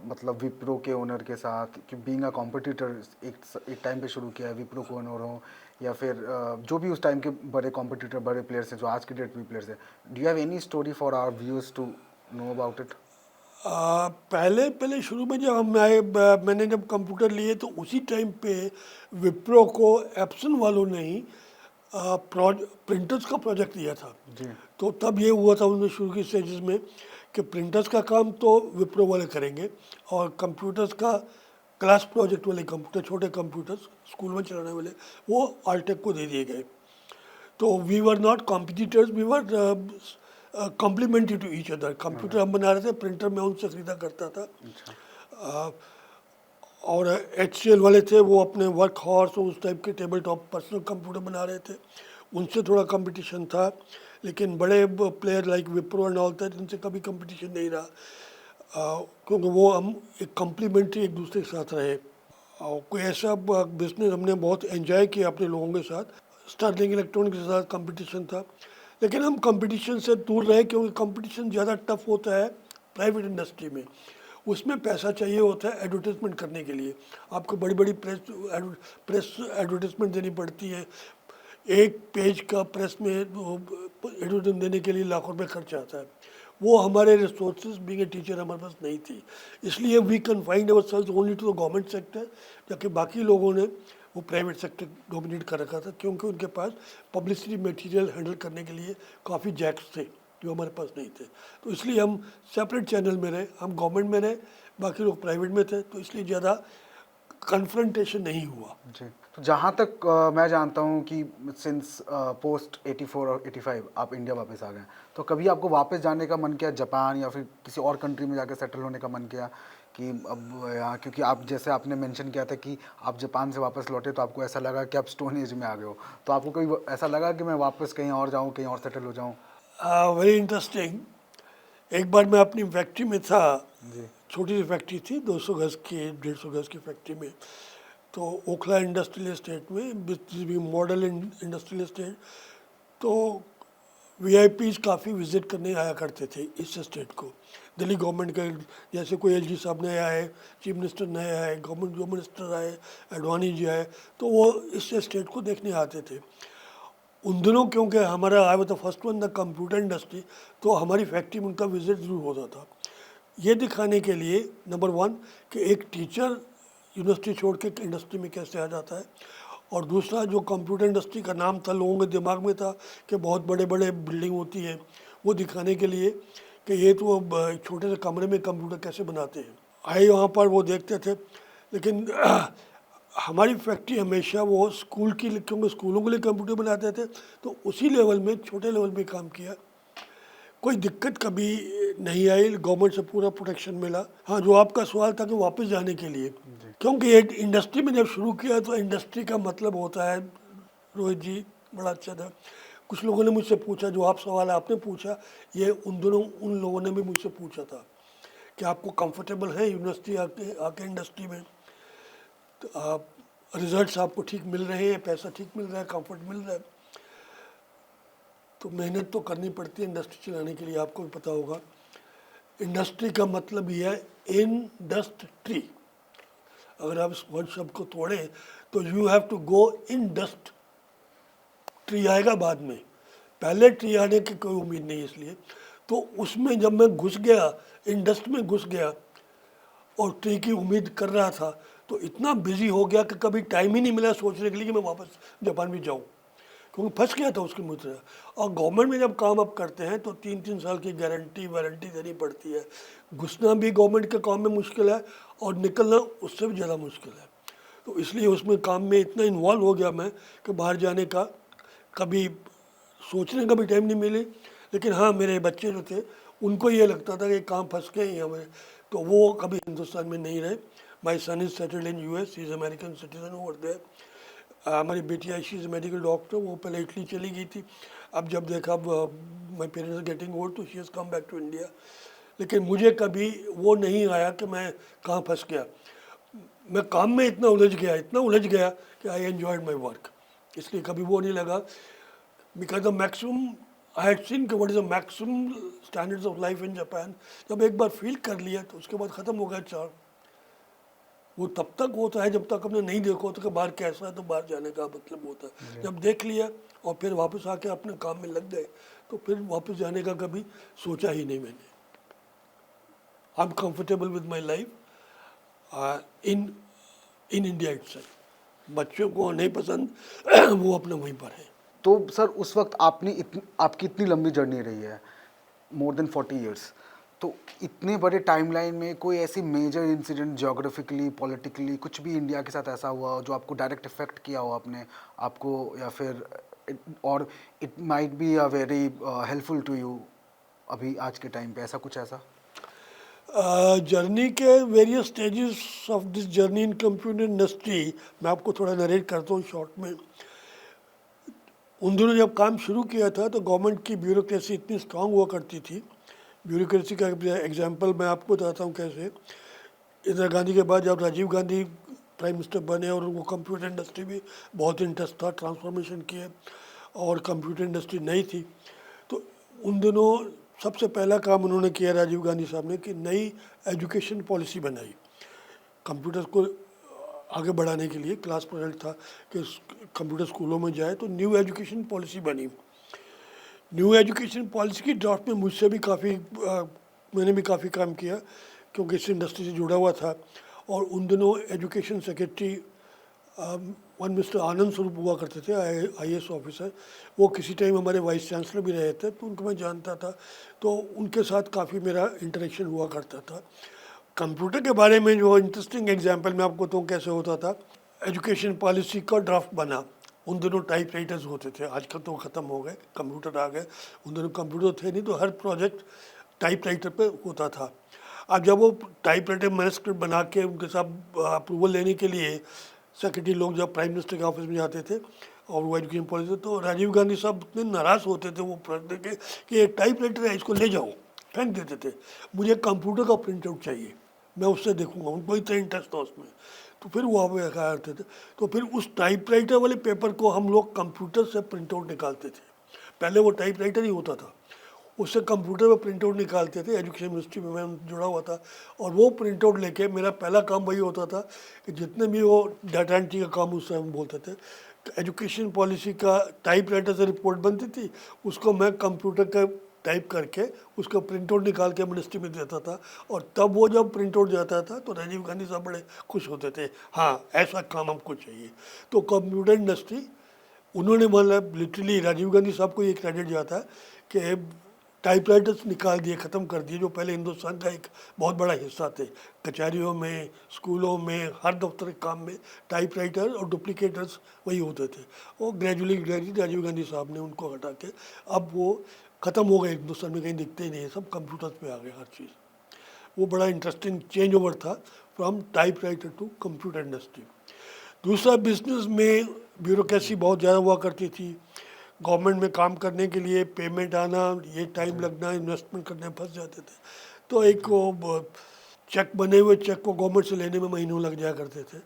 मतलब विप्रो के ओनर के साथ कि बीइंग अ कॉम्पिटिटर, एक टाइम पे शुरू किया है विप्रो को ओनर हो, या फिर जो भी उस टाइम के बड़े कॉम्पिटिटर, बड़े प्लेयर्स हैं जो आज के डेट में प्लेयर्स हैं? Do you have any story for our viewers to know about it? पहले शुरू में जब मैंने जब कंप्यूटर लिए तो उसी टाइम पे विप्रो को एप्सन वालों ने ही प्रिंटर्स का प्रोजेक्ट दिया था. तो तब ये हुआ था उन्होंने शुरू की स्टेजेस में कि प्रिंटर्स का काम तो विप्रो वाले करेंगे, और कंप्यूटर्स का क्लास प्रोजेक्ट वाले कंप्यूटर, छोटे कंप्यूटर्स स्कूल में चलाने वाले, वो आल्टेक को दे दिए गए. तो we were not competitors, we were complementary to each other. Computer हम बना रहे थे, प्रिंटर मैं उनसे ख़रीदा करता था. और HCL वाले थे, वो अपने वर्क हॉर्स उस टाइप के टेबल टॉप पर्सनल कंप्यूटर बना रहे थे, उनसे थोड़ा कंपटीशन था. लेकिन बड़े player like Wipro and all that, इनसे कभी कंपटीशन नहीं रहा, क्योंकि वो हम एक कम्प्लीमेंट्री एक दूसरे के साथ रहे. और कोई ऐसा बिजनेस हमने बहुत एंजॉय किया अपने लोगों के साथ. स्टर्लिंग इलेक्ट्रॉनिक्स के साथ कंपटीशन था, लेकिन हम कंपटीशन से दूर रहे, क्योंकि कंपटीशन ज़्यादा टफ होता है प्राइवेट इंडस्ट्री में. उसमें पैसा चाहिए होता है एडवर्टाइजमेंट करने के लिए. आपको बड़ी बड़ी प्रेस एडवर्टाइजमेंट देनी पड़ती है, एक पेज का प्रेस में एडवर्टाइजमेंट देने के लिए लाखों रुपए खर्च आता है। वो हमारे रिसोर्सेज बीइंग ए टीचर हमारे पास नहीं थी, इसलिए we confined our sales only to the government sector, जबकि बाकी लोगों ने वो प्राइवेट सेक्टर डोमिनेट कर रखा था, क्योंकि उनके पास पब्लिसिटी मटेरियल हैंडल करने के लिए काफ़ी जैक्स थे जो हमारे पास नहीं थे। तो इसलिए हम सेपरेट चैनल में रहे, हम गवर्नमेंट में रहे, बाकी लोग प्राइवेट में थे, तो इसलिए ज़्यादा कन्फ्रंटेशन नहीं हुआ। जी, तो जहाँ तक मैं जानता हूँ कि सिंस पोस्ट 84 और 85 आप इंडिया वापस आ गए, तो कभी आपको वापस जाने का मन किया जापान या फिर किसी और कंट्री में जाकर सेटल होने का मन किया कि अब यहाँ, क्योंकि आप जैसे आपने मेंशन किया था कि आप जापान से वापस लौटे तो आपको ऐसा लगा कि आप स्टोन एज में आ गए हो, तो आपको कभी ऐसा लगा कि मैं वापस कहीं और जाऊँ, कहीं और सेटल हो जाऊँ? Very interesting. एक बार मैं अपनी फैक्ट्री में था, जी। छोटी सी फैक्ट्री थी, 200 गज की 150 गज की फैक्ट्री में, तो ओखला इंडस्ट्रियल एस्टेट में, मॉडल इंडस्ट्रियल एस्टेट, तो वीआईपीज काफ़ी विजिट करने आया करते थे इस स्टेट को। दिल्ली गवर्नमेंट के जैसे कोई एलजी साहब नए आए, चीफ मिनिस्टर नए आए, गवर्नमेंट जो मिनिस्टर आए, अडवाणी जी आए, तो वो इस स्टेट को देखने आते थे। उन दिनों क्योंकि हमारा I was the first one the computer industry, तो हमारी फैक्ट्री में उनका विजिट जरूर होता था, ये दिखाने के लिए नंबर वन कि एक टीचर यूनिवर्सिटी छोड़ के इंडस्ट्री में कैसे आ जाता है, और दूसरा जो कंप्यूटर इंडस्ट्री का नाम था लोगों के दिमाग में था कि बहुत बड़े बड़े बिल्डिंग होती है, वो दिखाने के लिए कि ये तो अब एक छोटे से कमरे में कंप्यूटर कैसे बनाते हैं। आए वहाँ पर वो देखते थे, लेकिन हमारी फैक्ट्री हमेशा वो स्कूल की, क्योंकि स्कूलों के लिए कंप्यूटर बनाते थे, तो उसी लेवल में, छोटे लेवल में काम किया। कोई दिक्कत कभी नहीं आई, गवर्नमेंट से पूरा प्रोटेक्शन मिला। हाँ, जो आपका सवाल था कि वापस जाने के लिए, क्योंकि ये इंडस्ट्री में जब शुरू किया तो इंडस्ट्री का मतलब होता है, रोहित जी बड़ा अच्छा था, कुछ लोगों ने मुझसे पूछा, जो आप सवाल आपने पूछा, ये उन दोनों उन लोगों ने भी मुझसे पूछा था कि आपको कंफर्टेबल है यूनिवर्सिटी आके इंडस्ट्री में, तो आप रिजल्ट्स आपको ठीक मिल रहे हैं, पैसा ठीक मिल रहा है, कंफर्ट मिल रहा है, तो मेहनत तो करनी पड़ती है इंडस्ट्री चलाने के लिए, आपको भी पता होगा। इंडस्ट्री का मतलब ये है इंडस्ट्री, अगर आप इस वर्ड शब्द को तोड़ें तो you have to go in dust, tree आएगा बाद में, पहले ट्री आने की कोई उम्मीद नहीं, इसलिए तो उसमें जब मैं घुस गया, इंडस्ट में घुस गया और ट्री की उम्मीद कर रहा था, तो इतना बिजी हो गया कि कभी टाइम ही नहीं मिला सोचने के लिए कि मैं वापस जापान भी जाऊँ, क्योंकि फंस गया था उसके मुझसे। और गवर्नमेंट में जब काम आप करते हैं तो 3-3 साल की गारंटी वारंटी देनी पड़ती है, घुसना भी गवर्नमेंट के काम में मुश्किल है और निकलना उससे भी ज़्यादा मुश्किल है, तो इसलिए उसमें काम में इतना इन्वॉल्व हो गया मैं कि बाहर जाने का कभी सोचने का भी टाइम नहीं मिले। लेकिन हाँ, मेरे बच्चे जो थे उनको ये लगता था कि काम फंस गए हैं हमें, तो वो कभी हिंदुस्तान में नहीं रहे। My son is settled in US, he is American citizen over there. हमारी बेटी आई, शी इज़ मेडिकल डॉक्टर, वो पहले इटली चली गई थी, अब जब देखा my parents are getting old, तो she has come back to India. लेकिन मुझे कभी वो नहीं आया कि मैं कहाँ फंस गया, मैं काम में इतना उलझ गया कि आई एन्जॉयड माई वर्क, इसलिए कभी वो नहीं लगा। Because the maximum I had seen कि what is the maximum standards of life in Japan, जब एक बार फील कर लिया तो उसके बाद ख़त्म हो गया चार। वो तब तक होता है जब तक हमने नहीं देखा होता कि बाहर कैसा है, तो बाहर जाने का मतलब होता है। जब देख लिया और फिर वापस आके अपने काम में लग गए, तो फिर वापस जाने का कभी सोचा ही नहीं मैंने। I am comfortable with my life in India itself. बच्चों को नहीं पसंद वो अपने वहीं पर है। तो सर उस वक्त आपकी इतनी लंबी जर्नी रही है, मोर देन 40 इयर्स, तो इतने बड़े टाइमलाइन में कोई ऐसी मेजर इंसिडेंट ज्योग्राफिकली, पॉलिटिकली कुछ भी इंडिया के साथ ऐसा हुआ हो जो आपको डायरेक्ट इफेक्ट किया हो अपने आपको, या फिर और it might be a very helpful to you अभी आज के टाइम पे, ऐसा कुछ ऐसा? जर्नी के various stages of this journey in computer industry मैं आपको थोड़ा नरेट करता हूँ शॉर्ट में। उन दिनों जब काम शुरू किया था तो गवर्नमेंट की ब्यूरोक्रेसी इतनी स्ट्रांग हुआ करती थी। ब्यूरोक्रेसी का एग्जांपल मैं आपको बताता हूँ कैसे। इंदिरा गांधी के बाद जब राजीव गांधी प्राइम मिनिस्टर बने और उनको कंप्यूटर इंडस्ट्री भी बहुत इंटरेस्ट था, ट्रांसफॉर्मेशन किए, और कंप्यूटर इंडस्ट्री नई थी, तो उन दिनों सबसे पहला काम उन्होंने किया राजीव गांधी साहब ने कि नई एजुकेशन पॉलिसी बनाई। कंप्यूटर को आगे बढ़ाने के लिए क्लास प्रोजेक्ट था कि कंप्यूटर स्कूलों में जाए, तो न्यू एजुकेशन पॉलिसी बनी। न्यू एजुकेशन पॉलिसी की ड्राफ्ट में मुझसे भी काफ़ी मैंने भी काफ़ी काम किया, क्योंकि इस इंडस्ट्री से जुड़ा हुआ था। और उन दिनों एजुकेशन सेक्रेटरी वन मिस्टर आनंद स्वरूप हुआ करते थे, IAS ऑफिसर। वो किसी टाइम हमारे वाइस चांसलर भी रहे थे, तो उनको मैं जानता था, तो उनके साथ काफ़ी मेरा इंटरेक्शन हुआ करता था। कंप्यूटर के बारे में जो इंटरेस्टिंग एग्जांपल मैं आपको बताऊँ कैसे होता था। एजुकेशन पॉलिसी का ड्राफ्ट बना, उन दिनों टाइप राइटर्स होते थे, आजकल तो ख़त्म हो गए, कंप्यूटर आ गए। उन दिनों कंप्यूटर थे नहीं, तो हर प्रोजेक्ट टाइप राइटर पे होता था। अब जब वो टाइप राइटर मैन्युस्क्रिप्ट बना के उनके साथ अप्रूवल लेने के लिए सेक्रेटरी लोग जब प्राइम मिनिस्टर के ऑफिस में जाते थे और वो एजुकेशन पॉलिसी, तो राजीव गांधी साहब इतने नाराज़ होते थे वो प्रोजेक्ट के कि ये टाइप राइटर है, इसको ले जाओ, फेंक देते थे। मुझे कंप्यूटर का प्रिंट आउट चाहिए, मैं उससे देखूंगा, उनको इतना इंटरेस्ट था उसमें। तो फिर वो आप करते थे, तो फिर उस टाइप राइटर वाले पेपर को हम लोग कंप्यूटर से प्रिंट आउट निकालते थे। पहले वो टाइप राइटर ही होता था, उससे कंप्यूटर में प्रिंट आउट निकालते थे। एजुकेशन मिनिस्ट्री में मैं जुड़ा हुआ था, और वो प्रिंट आउट लेके मेरा पहला काम वही होता था कि जितने भी वो डाटा एंट्री का काम उस समय बोलते थे, एजुकेशन पॉलिसी का टाइप राइटर से रिपोर्ट बनती थी, उसको मैं कंप्यूटर का टाइप करके उसका प्रिंट आउट निकाल के मिनिस्ट्री में देता था। और तब वो जब प्रिंट आउट जाता था तो राजीव गांधी साहब बड़े खुश होते थे, हाँ ऐसा काम हमको चाहिए। तो कंप्यूटर इंडस्ट्री, उन्होंने मतलब लिटरली राजीव गांधी साहब को ये क्रेडिट जाता है कि टाइपराइटर्स निकाल दिए, ख़त्म कर दिए, जो पहले हिंदुस्तान का एक बहुत बड़ा हिस्सा थे। कचहरियों में, स्कूलों में, हर दफ्तर के काम में टाइपराइटर और डुप्लीकेटर्स वही होते थे। वो ग्रेजुअली राजीव गांधी साहब ने उनको हटा के अब वो ख़त्म हो गए, हिंदुस्तान में कहीं दिखते ही नहीं है, सब कंप्यूटर्स पे आ गए हर चीज़। वो बड़ा इंटरेस्टिंग चेंज ओवर था from typewriter to computer industry. दूसरा, बिजनेस में ब्यूरोक्रेसी बहुत ज़्यादा हुआ करती थी। गवर्नमेंट में काम करने के लिए पेमेंट आना, ये टाइम लगना, इन्वेस्टमेंट करने में फंस जाते थे। तो एक वो चेक, बने हुए चेक को गवर्नमेंट से लेने में महीनों लग जाया करते थे।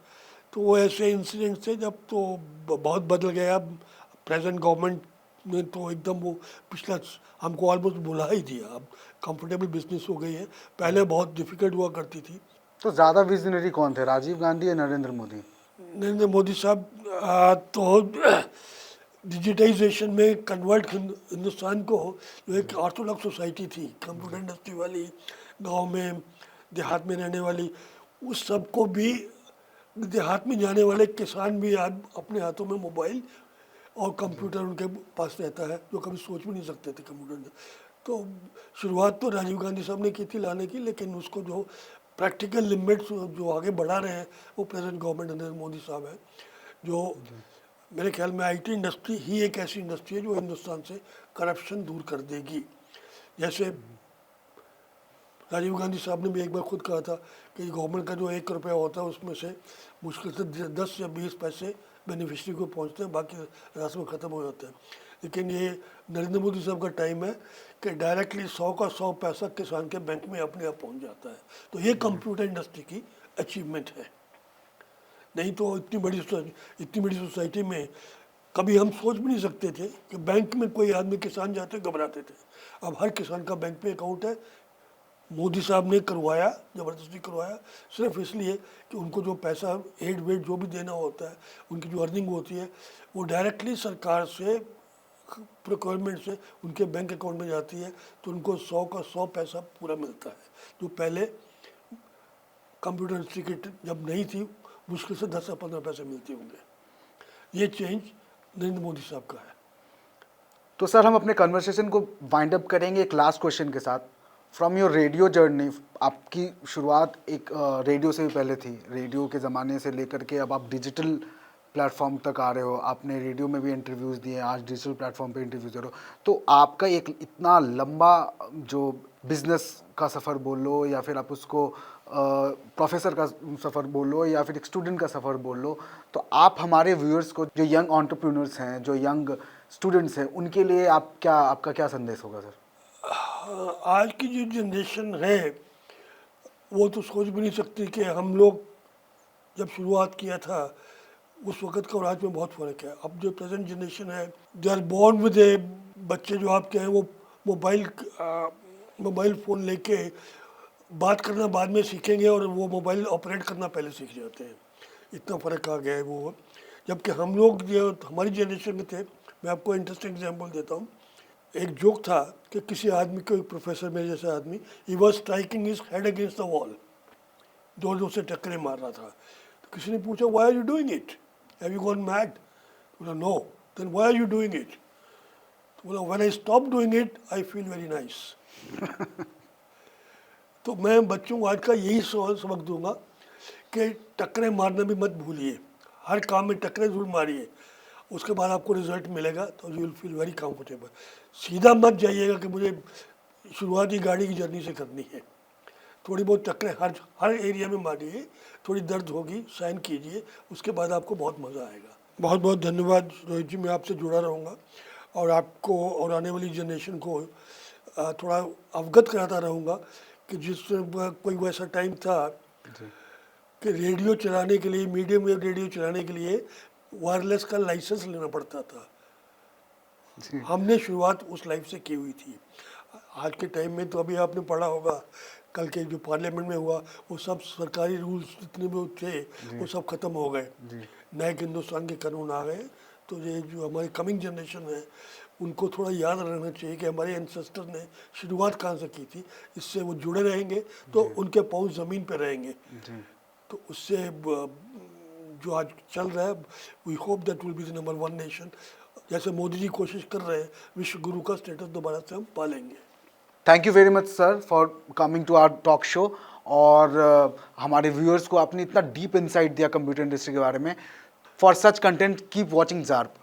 तो वो ऐसे इंसिडेंट थे जब तो बहुत बदल गया। प्रेजेंट गवर्नमेंट ने तो एकदम वो पिछला हमको ऑलमोस्ट भुला ही दिया। अब कंफर्टेबल बिजनेस हो गई है, पहले बहुत डिफिकल्ट हुआ करती थी। तो ज़्यादा विजनरी कौन थे, राजीव गांधी या नरेंद्र मोदी? नरेंद्र मोदी साहब तो डिजिटाइजेशन में कन्वर्ट हिंदुस्तान को, जो एक ऑर्थोडॉक्स सोसाइटी थी कंप्यूटर इंडस्ट्री वाली, गांव में देहात में रहने वाली, उस सबको भी, देहात में जाने वाले किसान भी आज अपने हाथों में मोबाइल और कंप्यूटर उनके पास रहता है, जो कभी सोच भी नहीं सकते थे कंप्यूटर। तो शुरुआत तो राजीव गांधी साहब ने की थी लाने की, लेकिन उसको जो प्रैक्टिकल लिमिट्स जो आगे बढ़ा रहे हैं वो प्रेजेंट गवर्नमेंट नरेंद्र मोदी साहब है। जो मेरे ख्याल में IT इंडस्ट्री ही एक ऐसी इंडस्ट्री है जो हिंदुस्तान से करप्शन दूर कर देगी। जैसे राजीव गांधी साहब ने भी एक बार खुद कहा था कि गवर्नमेंट का जो 1 रुपया होता है उसमें से मुश्किल से 10 या 20 पैसे बेनिफिशरी को पहुंचते हैं, बाकी रास्ते में ख़त्म हो जाते हैं। लेकिन ये नरेंद्र मोदी साहब का टाइम है कि डायरेक्टली 100 का 100 पैसा किसान के बैंक में अपने आप पहुंच जाता है। तो ये कंप्यूटर इंडस्ट्री की अचीवमेंट है। नहीं तो इतनी बड़ी सोसाइटी में कभी हम सोच भी नहीं सकते थे कि बैंक में कोई आदमी, किसान जाते घबराते थे। अब हर किसान का बैंक में अकाउंट है। मोदी साहब ने करवाया, ज़बरदस्ती करवाया, सिर्फ इसलिए कि उनको जो पैसा एड वेड जो भी देना होता है, उनकी जो अर्निंग होती है वो डायरेक्टली सरकार से, प्रोक्योरमेंट से उनके बैंक अकाउंट में जाती है। तो उनको 100 का 100 पैसा पूरा मिलता है, जो पहले कंप्यूटर इंडस्ट्री की जब नहीं थी मुश्किल से 10 या 15 पैसे मिलते होंगे। ये चेंज नरेंद्र मोदी साहब का है। तो सर, हम अपने कन्वर्सेशन को वाइंड अप करेंगे एक लास्ट क्वेश्चन के साथ। फ्रॉम योर रेडियो जर्नी, आपकी शुरुआत एक रेडियो से भी पहले थी, रेडियो के ज़माने से लेकर के अब आप डिजिटल प्लेटफॉर्म तक आ रहे हो। आपने रेडियो में भी इंटरव्यूज़ दिए, आज डिजिटल प्लेटफॉर्म पे इंटरव्यूज़ दे रहे हो। तो आपका एक इतना लंबा जो बिजनेस का सफ़र बोल लो, या फिर आप उसको प्रोफेसर का सफ़र बोल लो, या फिर एक स्टूडेंट का सफ़र बोल लो, तो आप हमारे व्यूअर्स को, जो यंग एंटरप्रेन्योर्स हैं, जो यंग स्टूडेंट्स हैं, उनके लिए आपका क्या संदेश होगा सर? आज की जो जनरेशन है वो तो सोच भी नहीं सकती कि हम लोग जब शुरुआत किया था उस वक़्त का और आज में बहुत फ़र्क है। अब जो प्रेजेंट जनरेशन है, दे आर बॉर्न विद ए, बच्चे जो आपके हैं वो मोबाइल फ़ोन लेके बात करना बाद में सीखेंगे और वो मोबाइल ऑपरेट करना पहले सीख जाते हैं। इतना फ़र्क आ गया है वो। जबकि हम लोग जो हमारी जनरेशन में थे, मैं आपको इंटरेस्टिंग एग्जांपल देता हूँ। एक जोक था कि किसी आदमी को, एक प्रोफेसर मेरे जैसा आदमी, he was striking his head against the wall, जोर से टक्करें मार रहा था। तो किसी ने पूछा, why are you doing it, have you gone mad? बोला, no. Then why are you doing it? तो बोला, when I stop doing it I feel very nice. तो मैं बच्चों को आज का यही सबक दूंगा कि टक्करें मारना भी मत भूलिए, हर काम में टक्करें जरूर मारिए, उसके बाद आपको रिजल्ट मिलेगा तो you will feel very comfortable. सीधा मत जाइएगा कि मुझे शुरुआती गाड़ी की जर्नी से करनी है, थोड़ी बहुत टक्करें हर एरिया में मारिए, थोड़ी दर्द होगी, सहन कीजिए, उसके बाद आपको बहुत मज़ा आएगा। बहुत बहुत धन्यवाद रोहित जी, मैं आपसे जुड़ा रहूँगा और आपको और आने वाली जनरेशन को थोड़ा अवगत कराता रहूँगा कि जिस कोई वैसा टाइम था कि रेडियो चलाने के लिए, मीडियम वेव रेडियो चलाने के लिए वायरलेस का लाइसेंस लेना पड़ता था। हमने शुरुआत उस लाइफ से की हुई थी। आज के टाइम में तो अभी आपने पढ़ा होगा, कल के जो पार्लियामेंट में हुआ, वो सब सरकारी रूल्स जितने भी थे वो सब खत्म हो गए, नए हिंदुस्तान के कानून आ गए। तो ये जो हमारी कमिंग जनरेशन है उनको थोड़ा याद रखना चाहिए कि हमारे एंसेस्टर ने शुरुआत कहाँ से की थी, इससे वो जुड़े रहेंगे तो उनके पाँव ज़मीन पे रहेंगे। तो उससे जो आज चल रहा है, we hope that will be the number 1 nation. जैसे मोदी जी कोशिश कर रहे हैं, विश्व गुरु का स्टेटस दोबारा से हम पालेंगे। Thank you very much sir for coming to our talk show, और हमारे व्यूअर्स को आपने इतना डीप इंसाइट दिया कंप्यूटर इंडस्ट्री के बारे में। For such content keep watching ज़ार्प।